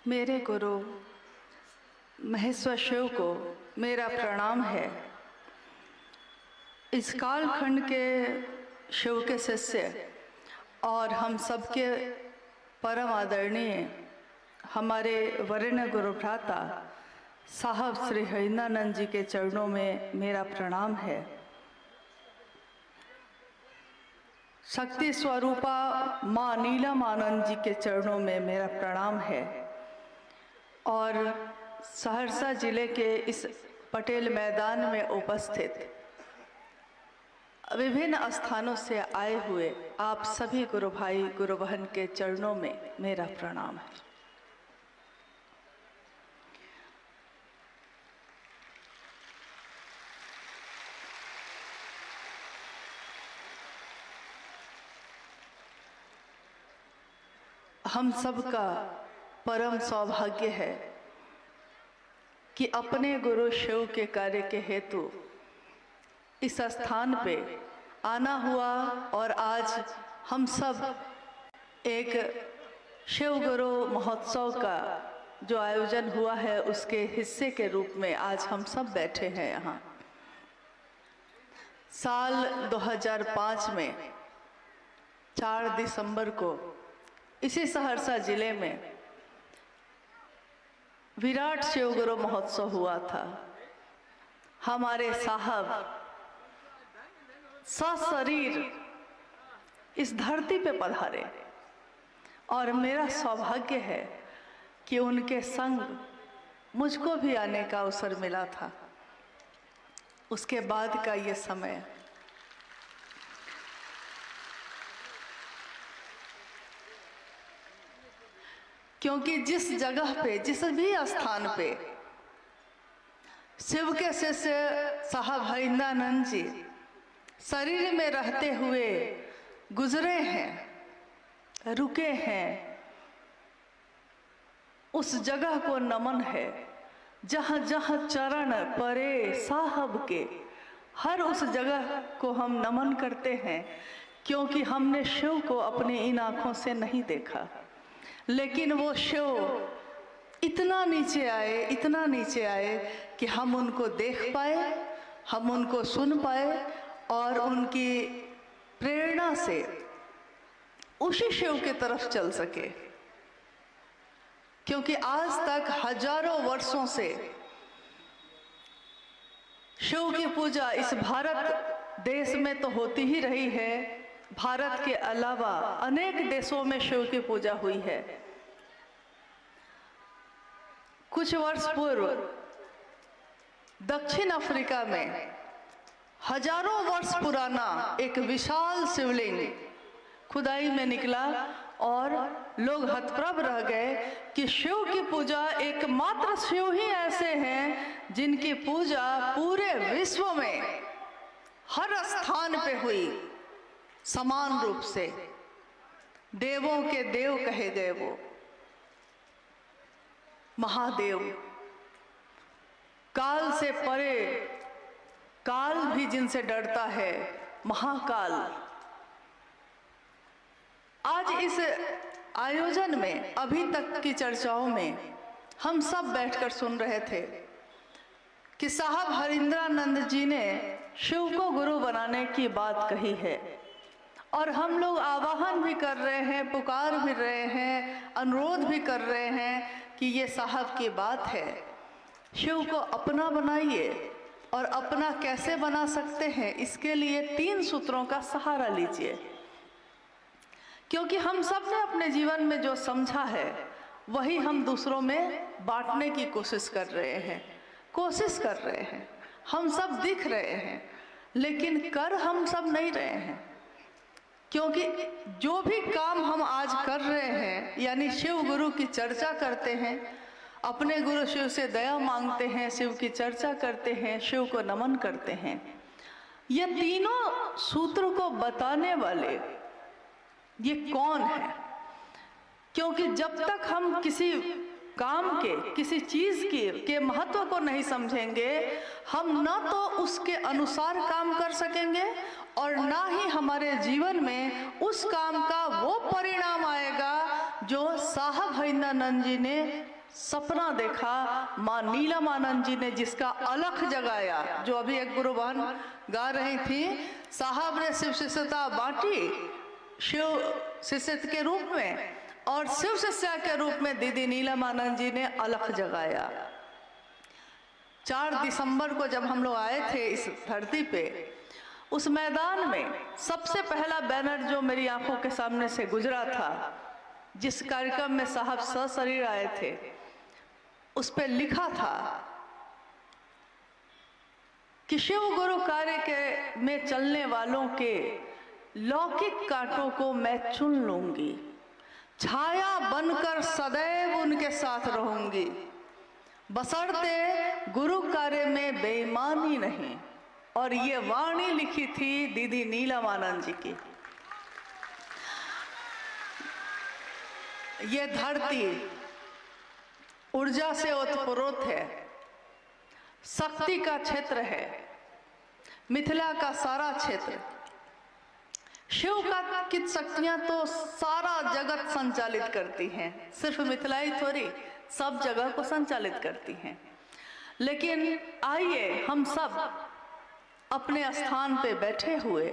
मेरे गुरु महेश्वर शिव को मेरा प्रणाम है। इस कालखंड के शिव के शिष्य और हम सबके परम आदरणीय हमारे वरेण्य गुरु भ्राता साहब श्री हरिंद्रानंद जी के चरणों में मेरा प्रणाम है। शक्ति स्वरूपा माँ नीलम आनंद जी के चरणों में मेरा प्रणाम है। और सहरसा जिले के इस पटेल मैदान में उपस्थित विभिन्न स्थानों से आए हुए आप सभी गुरु भाई गुरु बहन के चरणों में मेरा प्रणाम है। हम सबका परम सौभाग्य है कि अपने गुरु शिव के कार्य के हेतु इस स्थान पे आना हुआ और आज हम सब एक शिव गुरु महोत्सव का जो आयोजन हुआ है उसके हिस्से के रूप में आज हम सब बैठे हैं यहाँ। साल 2005 में 4 दिसंबर को इसी सहरसा जिले में विराट शिव गुरु महोत्सव हुआ था। हमारे साहब सशरीर इस धरती पे पधारे और मेरा सौभाग्य है कि उनके संग मुझको भी आने का अवसर मिला था। उसके बाद का ये समय क्योंकि जिस जगह पे जिस भी स्थान पे शिव के शिष्य साहब हरिंद्रानंद जी शरीर में रहते हुए गुजरे हैं, रुके हैं, उस जगह को नमन है। जहाँ जहाँ चरण परे साहब के, हर उस जगह को हम नमन करते हैं क्योंकि हमने शिव को अपनी इन आँखों से नहीं देखा, लेकिन वो शिव इतना नीचे आए, इतना नीचे आए कि हम उनको देख पाए, हम उनको सुन पाए और उनकी प्रेरणा से उसी शिव की तरफ चल सके। क्योंकि आज तक हजारों वर्षों से शिव की पूजा इस भारत देश में तो होती ही रही है। भारत के अलावा अनेक देशों में शिव की पूजा हुई है। कुछ वर्ष पूर्व दक्षिण अफ्रीका में हजारों वर्ष पुराना एक विशाल शिवलिंग खुदाई में निकला और लोग हतप्रभ रह गए कि शिव की पूजा एकमात्र शिव ही ऐसे हैं जिनकी पूजा पूरे विश्व में हर स्थान पे हुई समान रूप से। देवों के देव कहे गए वो महादेव, काल से परे, काल भी जिनसे डरता है, महाकाल। आज इस आयोजन में अभी तक की चर्चाओं में हम सब बैठकर सुन रहे थे कि साहब हरिंद्रानंद जी ने शिव को गुरु बनाने की बात कही है और हम लोग आवाहन भी कर रहे हैं, पुकार भी रहे हैं, अनुरोध भी कर रहे हैं कि ये साहब की बात है। शिव को अपना बनाइए और अपना कैसे बना सकते हैं, इसके लिए 3 सूत्रों का सहारा लीजिए। क्योंकि हम सब ने अपने जीवन में जो समझा है वही हम दूसरों में बांटने की कोशिश कर रहे हैं। हम सब दिख रहे हैं लेकिन कर हम सब नहीं रहे हैं। क्योंकि जो भी काम हम आज कर रहे हैं यानी शिव गुरु की चर्चा करते हैं, अपने गुरु शिव से दया मांगते हैं, शिव की चर्चा करते हैं, शिव को नमन करते हैं, ये तीनों सूत्र को बताने वाले ये कौन है? क्योंकि जब तक हम किसी काम के, किसी चीज के महत्व को नहीं समझेंगे, हम ना तो उसके अनुसार काम कर सकेंगे और ना ही हमारे जीवन में उस काम का वो परिणाम आएगा जो साहब हरिंद्रानंद जी ने सपना देखा माँ नीलमानंद जी ने, जिसका अलख जगाया। जो अभी एक गुरु बहन गा रही थी, साहब ने शिव शिष्यता बांटी शिव शिष्य के रूप में, और शिव शिष्या के रूप में दीदी नीलमानंद जी ने अलख जगाया। 4 दिसंबर को जब हम लोग आए थे इस धरती पे, उस मैदान में सबसे पहला बैनर जो मेरी आंखों के सामने से गुजरा था, जिस कार्यक्रम में साहब सशरीर आए थे, उस पे लिखा था कि शिव गुरु कार्य के में चलने वालों के लौकिक कांटों को मैं चुन लूंगी, छाया बनकर सदैव उनके साथ रहूंगी, बशर्ते गुरु कार्य में बेईमानी नहीं। और ये वाणी लिखी थी दीदी नीलमानंद जी की। ये धरती ऊर्जा से ओतप्रोत है, शक्ति का क्षेत्र है, मिथिला का सारा क्षेत्र। शिव का की शक्तियां तो सारा जगत संचालित करती हैं, सिर्फ मिथिला ही थोड़ी, सब जगह को संचालित करती हैं। लेकिन आइए हम सब अपने स्थान पे बैठे हुए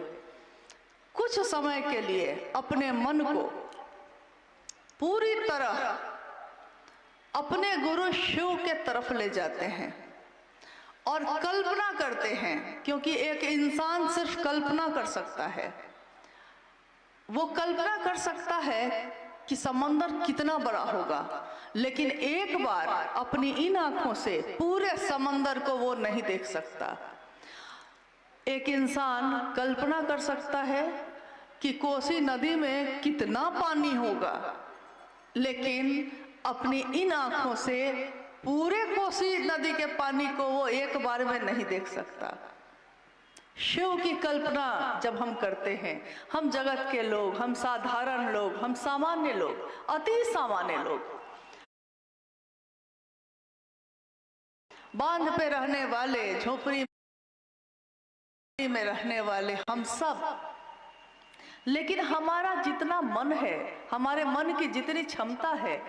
कुछ समय के लिए अपने मन को पूरी तरह अपने गुरु शिव के तरफ ले जाते हैं और कल्पना करते हैं, क्योंकि एक इंसान सिर्फ कल्पना कर सकता है। वो कल्पना कर सकता है कि समंदर कितना बड़ा होगा, लेकिन एक बार अपनी इन आंखों से पूरे समंदर को वो नहीं देख सकता। एक इंसान कल्पना कर सकता है कि कोसी नदी में कितना पानी होगा, लेकिन अपनी इन आंखों से पूरे कोसी नदी के पानी को वो एक बार में नहीं देख सकता। शिव की कल्पना जब हम करते हैं, हम जगत के लोग, हम साधारण लोग, हम सामान्य लोग, अति सामान्य लोग, बांध पे रहने वाले, झोपड़ी में रहने वाले, हम सब, लेकिन हमारा जितना मन है, हमारे मन की जितनी क्षमता है,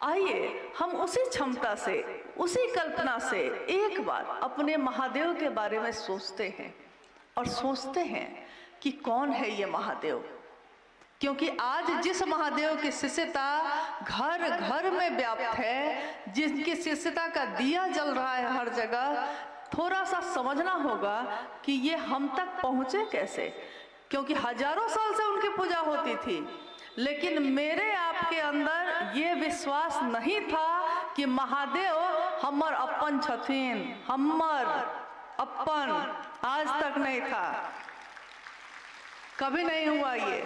आइए हम उसी क्षमता से, उसी कल्पना से एक बार अपने महादेव के बारे में सोचते हैं और सोचते हैं कि कौन है ये महादेव। क्योंकि आज जिस महादेव की शिष्यता घर घर में व्याप्त है, जिनकी शिष्यता का दिया जल रहा है हर जगह, थोड़ा सा समझना होगा कि ये हम तक पहुँचे कैसे। क्योंकि हजारों साल से उनकी पूजा होती थी, लेकिन मेरे आपके अंदर ये विश्वास नहीं था कि महादेव हमर अपन छथिन, हमर अपन, आज तक नहीं था, कभी नहीं हुआ ये।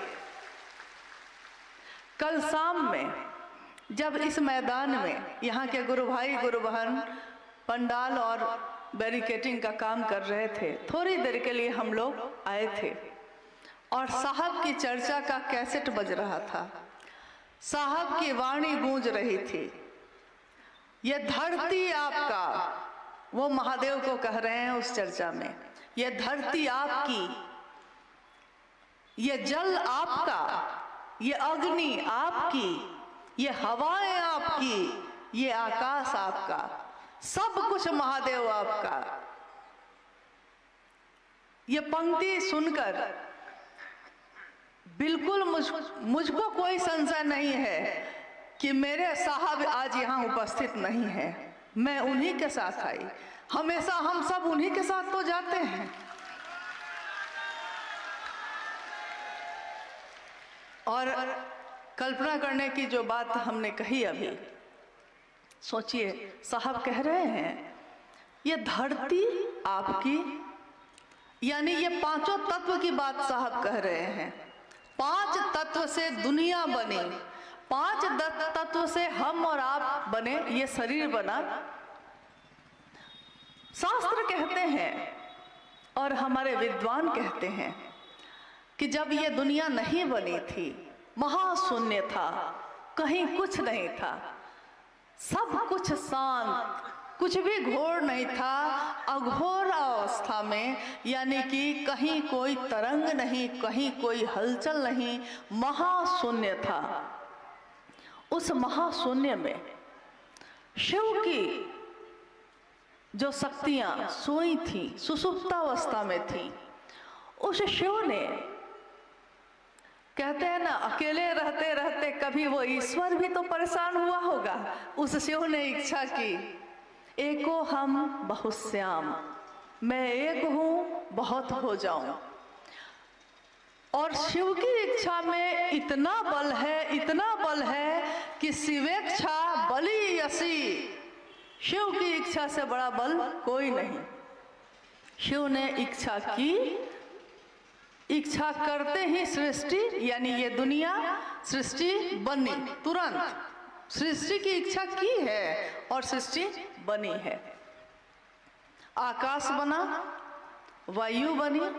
कल शाम में जब इस मैदान में यहाँ के गुरु भाई गुरु बहन पंडाल और बैरिकेटिंग का काम कर रहे थे, थोड़ी देर के लिए हम लोग आए थे और साहब की चर्चा का कैसेट बज रहा था, साहब की वाणी गूंज रही थी। ये धरती आपका, वो महादेव को कह रहे हैं उस चर्चा में, ये धरती आपकी, ये जल आपका, ये अग्नि आपकी, ये हवाएं आपकी, ये आकाश आपका, सब कुछ महादेव आपका। ये पंक्ति सुनकर बिल्कुल मुझको कोई संशय नहीं है कि मेरे साहब आज यहाँ उपस्थित नहीं है, मैं उन्हीं के साथ आई। हमेशा हम सब उन्हीं के साथ तो जाते हैं। और कल्पना करने की जो बात हमने कही अभी, सोचिए, साहब कह रहे हैं ये धरती आपकी, यानी ये पांचों तत्व की बात साहब कह रहे हैं। 5 तत्व से दुनिया बनी, 5 तत्व से हम और आप बने, ये शरीर बना। शास्त्र कहते हैं और हमारे विद्वान कहते हैं कि जब ये दुनिया नहीं बनी थी, महाशून्य था, कहीं कुछ नहीं था, सब कुछ शांत, कुछ भी घोर नहीं था, अघोर अवस्था में, यानी कि कहीं कोई तरंग नहीं, कहीं कोई हलचल नहीं, महाशून्य था। उस महाशून्य में शिव की जो शक्तियां सोई थी, सुसुप्तावस्था में थी, उस शिव ने, कहते हैं ना, अकेले रहते रहते कभी वो ईश्वर भी तो परेशान हुआ होगा। उस शिव ने इच्छा की, एको हम बहुश्याम, मैं एक हूं बहुत हो जाऊं। और शिव की इच्छा में इतना बल है, इतना बल है कि शिवेच्छा बली यसी, शिव की इच्छा से बड़ा बल कोई नहीं। शिव ने इच्छा की, इच्छा करते ही सृष्टि यानी ये दुनिया सृष्टि बनी, तुरंत सृष्टि की इच्छा की है और सृष्टि बनी है। आकाश बना, वायु बनी,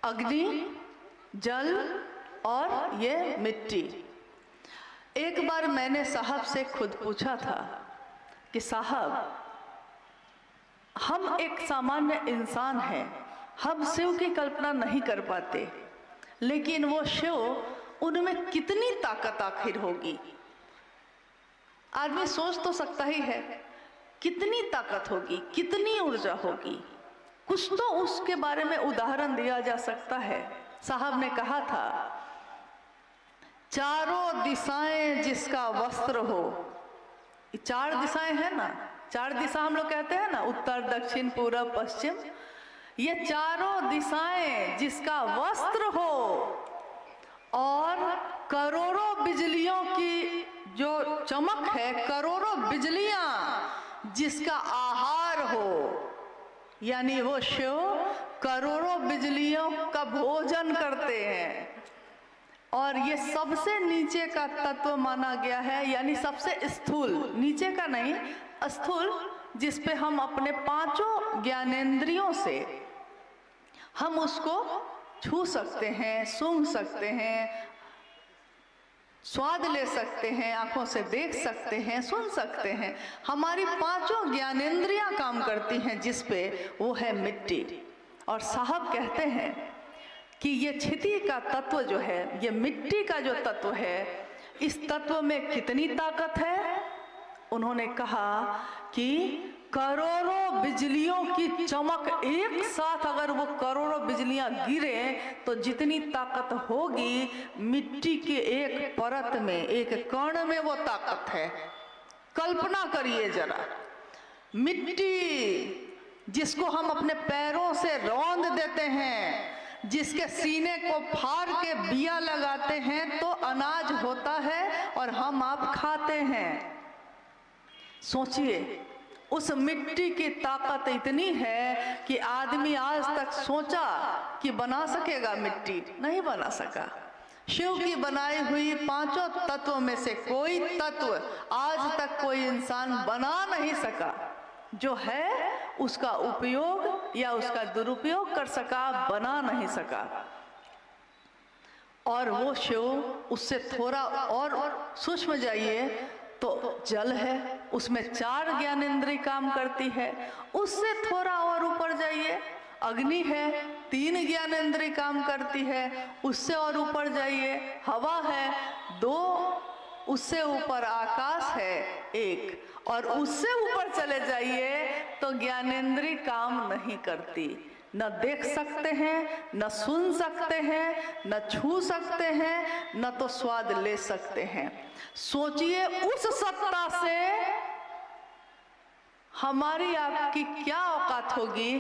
अग्नि, जल और ये मिट्टी। एक बार मैंने साहब से खुद पूछा था कि साहब, हम एक सामान्य इंसान हैं, हम शिव की कल्पना नहीं कर पाते, लेकिन वो शिव, उनमें कितनी ताकत आखिर होगी। आदमी सोच तो सकता ही है कितनी ताकत होगी, कितनी ऊर्जा होगी। कुछ तो उसके बारे में उदाहरण दिया जा सकता है। साहब ने कहा था, चारों दिशाएं जिसका वस्त्र हो, चार दिशाएं हैं ना, चार दिशा हम लोग कहते हैं ना, उत्तर दक्षिण पूरब पश्चिम, ये चारों दिशाएं जिसका वस्त्र हो और करोड़ों बिजलियों की जो चमक है, करोड़ों बिजलियां जिसका आहार हो, यानी वो शिव करोड़ों बिजलियों का भोजन करते हैं। और ये सबसे नीचे का तत्व माना गया है, यानी सबसे स्थूल, नीचे का नहीं, स्थूल, जिस पे हम अपने पांचों ज्ञानेंद्रियों से हम उसको छू सकते हैं, सूंघ सकते हैं, स्वाद ले सकते हैं, आंखों से देख सकते हैं, सुन सकते हैं। हमारी पांचों ज्ञानेंद्रियां काम करती हैं जिस पे, वो है मिट्टी। और साहब कहते हैं कि ये क्षिति का तत्व जो है, ये मिट्टी का जो तत्व है, इस तत्व में कितनी ताकत है। उन्होंने कहा कि करोड़ों बिजलियों की चमक एक साथ, अगर वो करोड़ों बिजलियां गिरे तो जितनी ताकत होगी, मिट्टी के एक परत में, एक कण में वो ताकत है। कल्पना करिए जरा, मिट्टी जिसको हम अपने पैरों से रौंद देते हैं, जिसके सीने को फाड़ के बिया लगाते हैं तो अनाज होता है और हम आप खाते हैं। सोचिए, उस मिट्टी की ताकत इतनी है कि आदमी आज तक सोचा कि बना सकेगा, मिट्टी नहीं बना सका। शिव की बनाई हुई पांचों तत्वों में से कोई तत्व आज तक कोई इंसान बना नहीं सका। जो है उसका उपयोग या उसका दुरुपयोग कर सका, बना नहीं सका। और वो शिव, उससे थोड़ा और सूक्ष्म जाइए तो जल है, उसमें चार ज्ञानेंद्रिय काम करती है। उससे थोड़ा और ऊपर जाइए, अग्नि है, तीन ज्ञानेंद्रिय काम करती है। उससे और ऊपर जाइए, हवा है, दो। उससे ऊपर आकाश है, एक। और उससे ऊपर चले जाइए तो ज्ञानेंद्रिय काम नहीं करती। न देख सकते हैं, न सुन सकते हैं, न छू सकते हैं, न तो स्वाद ले सकते हैं। सोचिए, उस सत्ता से हमारी आपकी क्या औकात होगी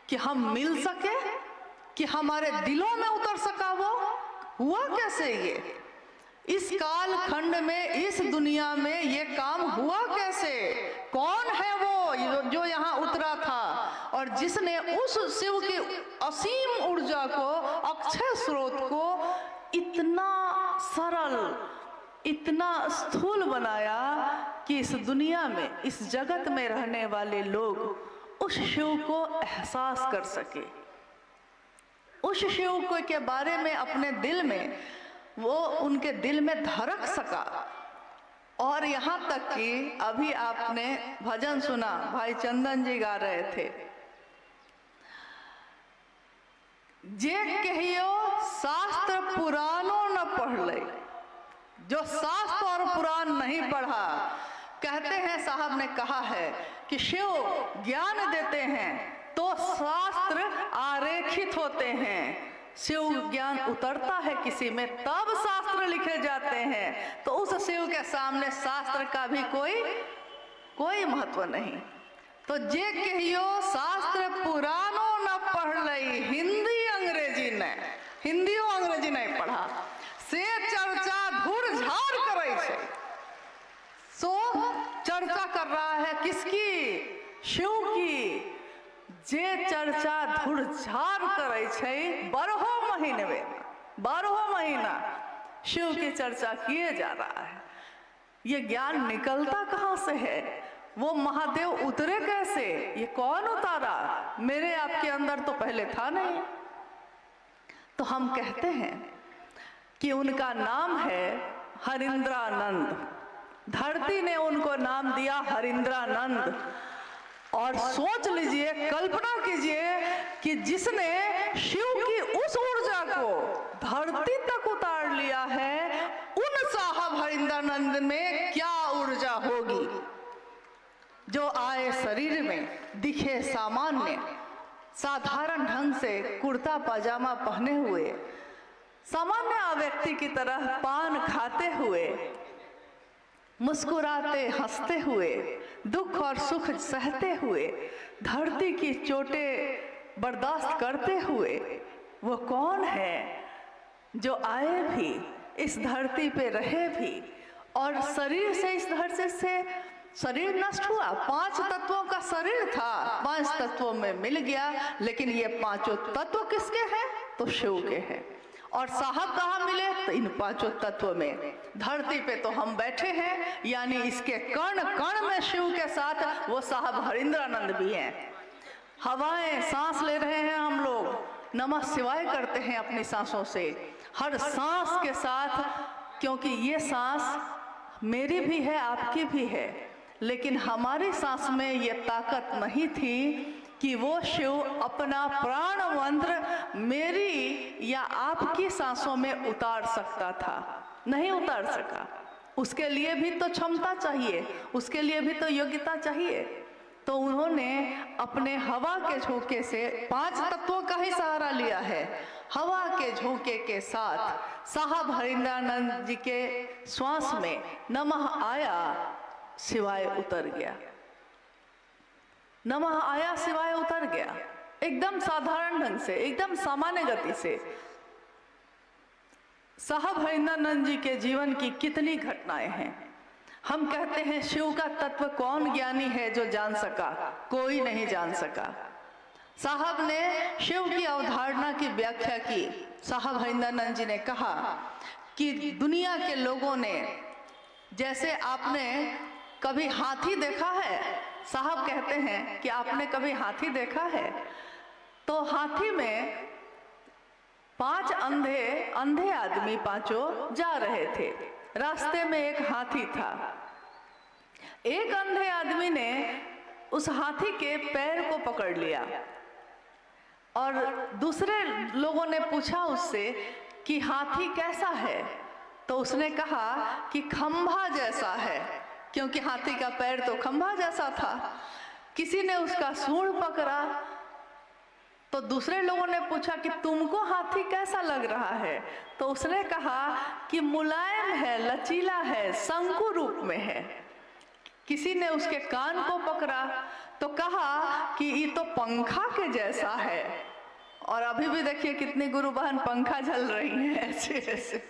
कि हम मिल सके, कि हमारे दिलों में उतर सका। वो हुआ कैसे? ये इस काल खंड में, इस दुनिया में ये काम हुआ कैसे? कौन है वो जो यहाँ उतरा था और जिसने उस शिव की असीम ऊर्जा को, अक्षय स्रोत को इतना सरल, इतना स्थूल बनाया कि इस दुनिया में, इस जगत में रहने वाले लोग उस शिव को एहसास कर सके, उस शिव को के बारे में अपने दिल में, वो उनके दिल में धड़क सका। और यहाँ तक कि अभी आपने भजन सुना, भाई चंदन जी गा रहे थे, जे कहियो शास्त्र पुराणों न पढ़ ले, जो शास्त्र और पुराण नहीं पढ़ा, कहते हैं, साहब ने कहा है कि शिव ज्ञान देते हैं तो शास्त्र आरेखित होते हैं। शिव ज्ञान उतरता है किसी में तब शास्त्र लिखे जाते हैं। तो उस शिव के सामने शास्त्र का भी कोई महत्व नहीं। तो जे कहियो शास्त्र पुरानो न पढ़ लई, हिंदियो अंग्रेजी नहीं पढ़ा, से चर्चा धुर झाड़ करे छे। सो चर्चा कर रहा है किसकी? शिव की। जे चर्चा धुर झाड़ करे छे, 12 महीना शिव की चर्चा किए जा रहा है। ये ज्ञान निकलता कहाँ से है? वो महादेव उतरे कैसे? ये कौन उतारा? मेरे आपके अंदर तो पहले था नहीं। तो हम कहते हैं कि उनका नाम है हरिंद्रानंद। धरती ने उनको नाम दिया हरिंद्रानंद। और सोच लीजिए, कल्पना कीजिए कि जिसने शिव की उस ऊर्जा को धरती तक उतार लिया है, उन साहब हरिंद्रानंद में क्या ऊर्जा होगी? जो आए शरीर में, दिखे सामान्य, साधारण ढंग से कुर्ता पाजामा पहने हुए, सामान्य व्यक्ति की तरह पान खाते हुए, मुस्कुराते हंसते हुए, दुख और सुख सहते हुए, धरती की चोटें बर्दाश्त करते हुए, वो कौन है जो आए भी, इस धरती पे रहे भी, और शरीर से, इस धरती से शरीर नष्ट हुआ। 5 तत्वों का शरीर था, 5 तत्वों में मिल गया, लेकिन ये 5 तत्व किसके हैं? तो शिव के हैं। और साहब कहाँ मिले? तो इन 5 तत्व में। धरती पे तो हम बैठे हैं, यानी इसके कण कण में शिव के साथ वो साहब हरिंद्रानंद भी हैं। हवाएं सांस ले रहे हैं हम लोग, नमः शिवाय करते हैं अपनी सांसों से, हर सांस के साथ, क्योंकि ये सांस मेरी भी है, आपकी भी है, लेकिन हमारी सांस में ये ताकत नहीं थी कि वो शिव अपना प्राण मंत्र मेरी या आपकी सांसों में उतार सकता था। नहीं उतार सका। उसके लिए भी तो क्षमता चाहिए, उसके लिए भी तो योग्यता चाहिए। तो उन्होंने अपने हवा के झोंके से 5 तत्वों का ही सहारा लिया है। हवा के झोंके के साथ साहब हरिंद्रानंद जी के श्वास में नमः आया, शिवाय उतर गया। नमः आया, शिवाय उतर गया, एकदम साधारण ढंग से, एकदम सामान्य गति से। साहब हरिंद्रानंद जी के जीवन की कितनी घटनाएं हैं। हम कहते हैं शिव का तत्व कौन ज्ञानी है जो जान सका? कोई नहीं जान सका। साहब ने शिव की अवधारणा की व्याख्या की। साहब हरिंद्रानंद जी ने कहा कि दुनिया के लोगों ने, जैसे आपने कभी हाथी देखा है? साहब कहते हैं कि आपने कभी हाथी देखा है? तो हाथी में 5 अंधे आदमी 5 जा रहे थे। रास्ते में एक हाथी था। एक अंधे आदमी ने उस हाथी के पैर को पकड़ लिया और दूसरे लोगों ने पूछा उससे कि हाथी कैसा है? तो उसने कहा कि खंभा जैसा है, क्योंकि हाथी का पैर तो खंभा जैसा था। किसी ने उसका सूंड पकड़ा तो दूसरे लोगों ने पूछा कि तुमको हाथी कैसा लग रहा है? तो उसने कहा कि मुलायम है, लचीला है, शंकु रूप में है। किसी ने उसके कान को पकड़ा तो कहा कि ये तो पंखा के जैसा है। और अभी भी देखिए कितनी गुरु बहन पंखा झल रही हैं ऐसे ऐसे।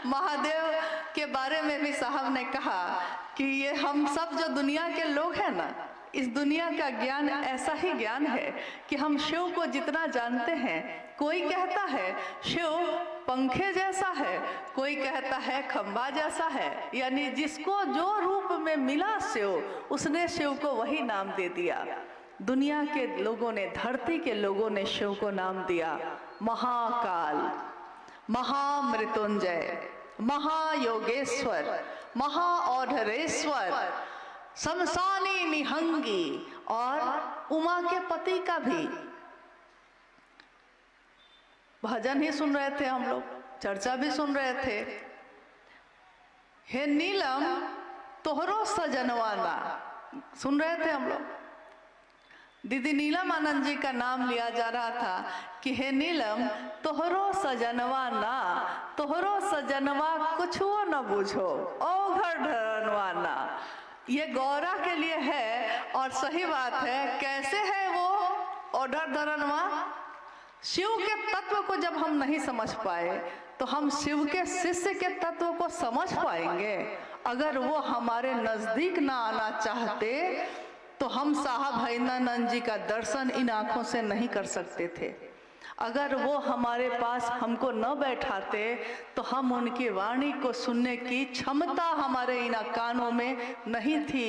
महादेव के बारे में भी साहब ने कहा कि ये हम सब जो दुनिया के लोग हैं ना, इस दुनिया का ज्ञान ऐसा ही ज्ञान है कि हम शिव को जितना जानते हैं, कोई कहता है शिव पंखे जैसा है, कोई कहता है खंभा जैसा है, यानी जिसको जो रूप में मिला शिव, उसने शिव को वही नाम दे दिया। दुनिया के लोगों ने, धरती के लोगों ने शिव को नाम दिया महाकाल, महामृत्युंजय, महायोगेश्वर, महाऔढ़रेश्वर, शमशानी निहंगी और उमा के पति का भी। भजन ही सुन रहे थे हम लोग, चर्चा भी सुन रहे थे। हे नीलम तोहरो सजनवाना। सुन रहे थे हम लोग, दीदी नीलम आनंद जी का नाम लिया जा रहा था कि हे नीलम तोहरो सजनवा ना, तोहरो सजनवा कुछ वो न बुझो ओ घर ढरनवा ना। ये गौरा के लिए है और सही बात है। कैसे है वो ओढ़र धरनवा? शिव के तत्व को जब हम नहीं समझ पाए तो हम शिव के शिष्य के तत्व को समझ पाएंगे? अगर वो हमारे नजदीक ना आना चाहते तो हम साहब हरिंद्रानंद जी का दर्शन इन आंखों से नहीं कर सकते थे। अगर वो हमारे पास हमको न बैठाते तो हम उनकी वाणी को सुनने की क्षमता हमारे इन कानों में नहीं थी।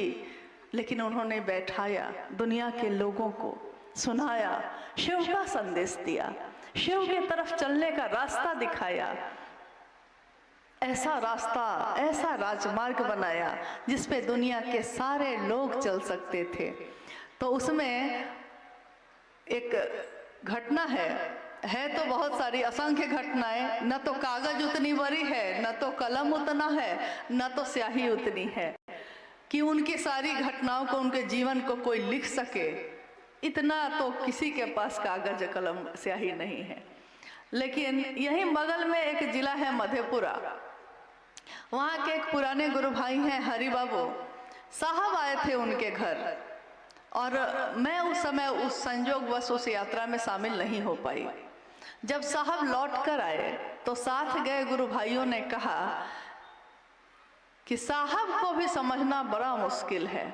लेकिन उन्होंने बैठाया, दुनिया के लोगों को सुनाया, शिव का संदेश दिया, शिव की तरफ चलने का रास्ता दिखाया। ऐसा रास्ता, ऐसा राजमार्ग बनाया जिस पे दुनिया के सारे लोग चल सकते थे। तो उसमें एक घटना है तो बहुत सारी, असंख्य घटनाएं। न तो कागज उतनी बड़ी है, न तो कलम उतना है, न तो स्याही उतनी है कि उनकी सारी घटनाओं को, उनके जीवन को कोई लिख सके। इतना तो किसी के पास कागज कलम स्याही नहीं है। लेकिन यही बगल में एक जिला है मधेपुरा, वहाँ के एक पुराने गुरु भाई हैं हरि बाबू साहब आए थे उनके घर, और मैं उस समय उस संयोगवश उस यात्रा में शामिल नहीं हो पाई। जब साहब लौट कर आए तो साथ गए गुरु भाइयों ने कहा कि साहब को भी समझना बड़ा मुश्किल है।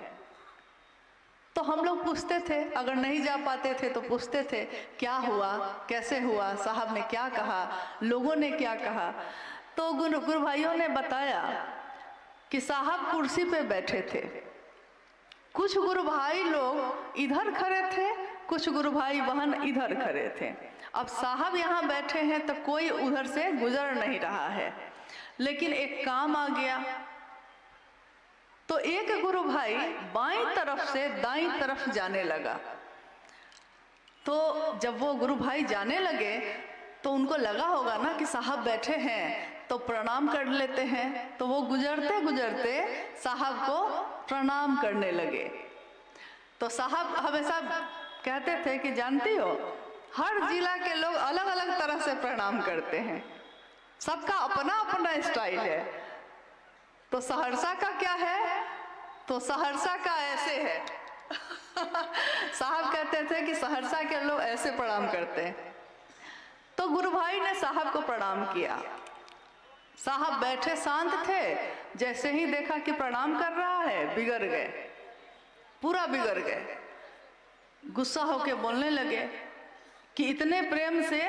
तो हम लोग पूछते थे, अगर नहीं जा पाते थे तो पूछते थे क्या हुआ, कैसे हुआ, साहब ने क्या कहा, लोगों ने क्या कहा। तो गुरु भाइयों ने बताया कि साहब कुर्सी पे बैठे थे, कुछ गुरु भाई लोग इधर खड़े थे, कुछ गुरु भाई बहन इधर खड़े थे। अब साहब यहाँ बैठे हैं तो कोई उधर से गुजर नहीं रहा है, लेकिन एक काम आ गया। तो एक गुरु भाई बाईं तरफ से दाईं तरफ जाने लगा। तो जब वो गुरु भाई जाने लगे तो उनको लगा होगा ना कि साहब बैठे हैं तो प्रणाम कर लेते हैं। तो वो गुजरते गुजरते साहब को प्रणाम करने लगे। तो साहब हमेशा कहते थे कि जानती हो, हर जिला के लोग अलग अलग तरह से प्रणाम करते हैं, सबका अपना अपना स्टाइल है। तो सहरसा का क्या है? तो सहरसा का ऐसे है। साहब कहते थे कि सहरसा के लोग ऐसे प्रणाम करते हैं। तो गुरु भाई ने साहब को प्रणाम किया। साहब बैठे शांत थे, जैसे ही देखा कि प्रणाम कर रहा है बिगड़ गए, पूरा बिगड़ गए। गुस्सा होके बोलने लगे कि इतने प्रेम से,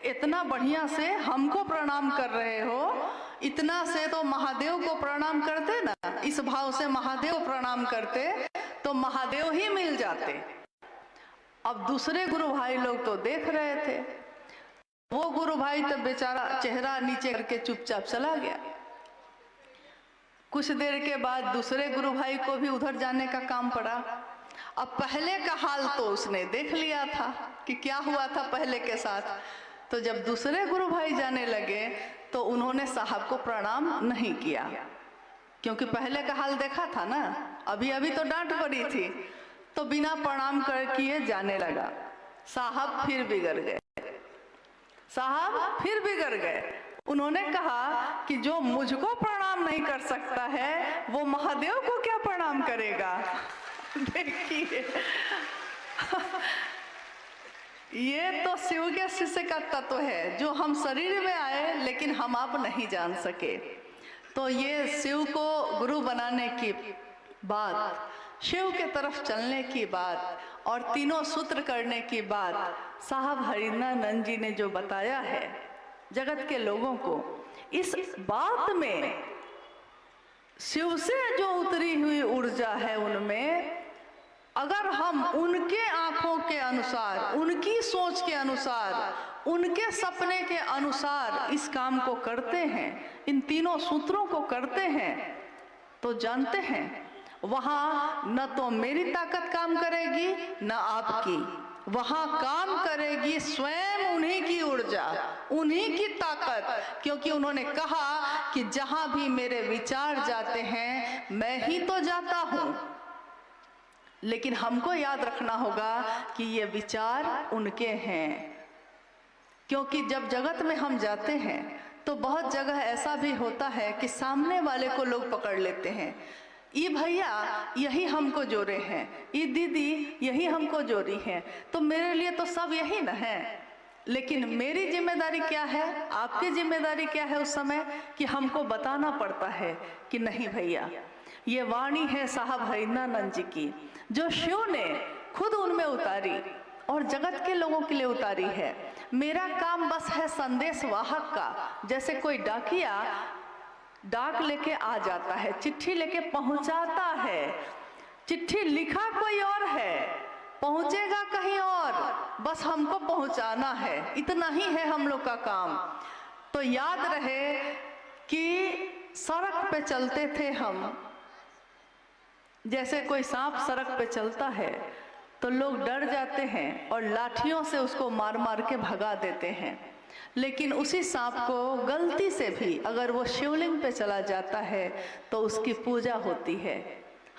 इतना बढ़िया से हमको प्रणाम कर रहे हो, इतना से तो महादेव को प्रणाम करते ना, इस भाव से महादेव प्रणाम करते तो महादेव ही मिल जाते। अब दूसरे गुरु भाई लोग तो देख रहे थे। वो गुरु भाई तो बेचारा चेहरा नीचे करके चुपचाप चला गया। कुछ देर के बाद दूसरे गुरु भाई को भी उधर जाने का काम पड़ा। अब पहले का हाल तो उसने देख लिया था कि क्या हुआ था पहले के साथ। तो जब दूसरे गुरु भाई जाने लगे तो उन्होंने साहब को प्रणाम नहीं किया, क्योंकि पहले का हाल देखा था ना, अभी अभी तो डांट पड़ी थी। तो बिना प्रणाम कर किए जाने लगा। साहब फिर बिगड़ गए, साहब फिर बिगड़ गए। उन्होंने कहा कि जो मुझको प्रणाम नहीं कर सकता है वो महादेव को क्या प्रणाम करेगा। देखिए ये तो शिव के शिष्य का तत्व है जो हम शरीर में आए लेकिन हम आप नहीं जान सके। तो ये शिव को गुरु बनाने की बात, शिव के तरफ चलने की बात और तीनों सूत्र करने की बात साहब हरिंद्रानंद जी ने जो बताया है जगत के लोगों को, इस बात में शिव से जो उतरी हुई ऊर्जा है उनमें, अगर हम उनके आंखों के अनुसार, उनकी सोच के अनुसार, उनके सपने के अनुसार इस काम को करते हैं, इन तीनों सूत्रों को करते हैं, तो जानते हैं वहां न तो मेरी ताकत काम करेगी न आपकी, वहां काम करेगी स्वयं उन्हीं की ऊर्जा, उन्हीं की ताकत। क्योंकि उन्होंने कहा कि जहां भी मेरे विचार जाते हैं मैं ही तो जाता हूँ, लेकिन हमको याद रखना होगा कि ये विचार उनके हैं। क्योंकि जब जगत में हम जाते हैं तो बहुत जगह ऐसा भी होता है कि सामने वाले को लोग पकड़ लेते हैं, ये भैया यही हमको जोड़े हैं, ये दीदी यही हमको जोड़ी हैं, तो मेरे लिए तो सब यही न है। लेकिन मेरी जिम्मेदारी क्या है, आपकी जिम्मेदारी क्या है उस समय, कि हमको बताना पड़ता है कि नहीं भैया, ये वाणी है साहब हरिंद्रानंद जी की, जो शिव ने खुद उनमें उतारी और जगत के लोगों के लिए उतारी है। मेरा काम बस है संदेश वाहक का। जैसे कोई डाकिया डाक लेके आ जाता है, चिट्ठी लेके पहुंचाता है, चिट्ठी लिखा कोई और है, पहुंचेगा कहीं और, बस हमको पहुंचाना है, इतना ही है हम लोग का काम। तो याद रहे कि सड़क पे चलते थे हम, जैसे कोई सांप सड़क पे चलता है तो लोग डर जाते हैं और लाठियों से उसको मार मार के भगा देते हैं। लेकिन उसी सांप को गलती से भी अगर वो शिवलिंग पे चला जाता है तो उसकी पूजा होती है।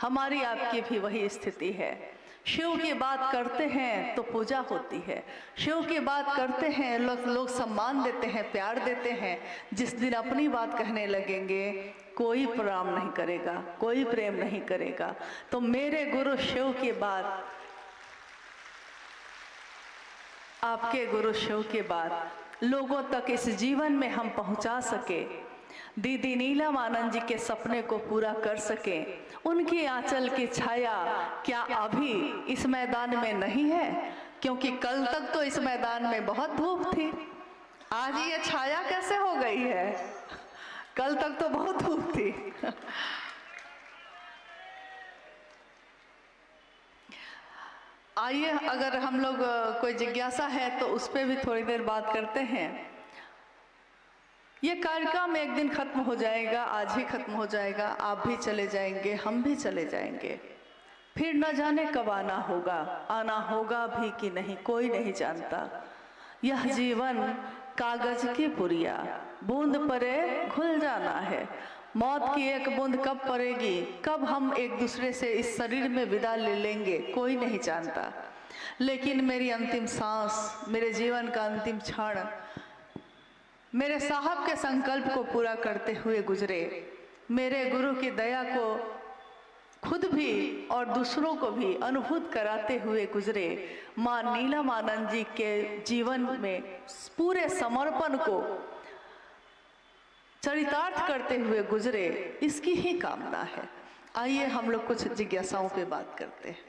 हमारी आपकी भी वही स्थिति है। शिव की बात करते हैं तो पूजा होती है, शिव की बात करते हैं लोग सम्मान देते हैं, प्यार देते हैं। जिस दिन अपनी बात कहने लगेंगे कोई प्रणाम नहीं करेगा, कोई प्रेम नहीं करेगा। तो मेरे गुरु शिव की बात, आपके गुरु शिव की बात लोगों तक इस जीवन में हम पहुंचा सके, दीदी नीलम आनंद जी के सपने को पूरा कर सके। उनकी आंचल की छाया क्या अभी इस मैदान में नहीं है? क्योंकि कल तक तो इस मैदान में बहुत धूप थी, आज ये छाया कैसे हो गई है? कल तक तो बहुत धूप थी। आइए, अगर हम लोग कोई जिज्ञासा है तो उस पर भी थोड़ी देर बात करते हैं। ये कार्यक्रम एक दिन खत्म हो जाएगा, आज ही खत्म हो जाएगा, आप भी चले जाएंगे, हम भी चले जाएंगे, फिर न जाने कब आना होगा भी कि नहीं, कोई नहीं जानता। यह जीवन कागज की पुरिया, बूंद परे घुल जाना है। मौत की एक बूंद कब पड़ेगी, कब हम एक दूसरे से इस शरीर में विदा ले लेंगे, कोई नहीं जानता। लेकिन मेरी अंतिम सांस, मेरे जीवन का अंतिम क्षण मेरे साहब के संकल्प को पूरा करते हुए गुजरे, मेरे गुरु की दया को खुद भी और दूसरों को भी अनुभूत कराते हुए गुजरे। माँ नीलम आनंद जी के जीवन में पूरे समर्पण को चरितार्थ करते हुए गुजरे, इसकी ही कामना है। आइए हम लोग कुछ जिज्ञासाओं पे बात करते हैं।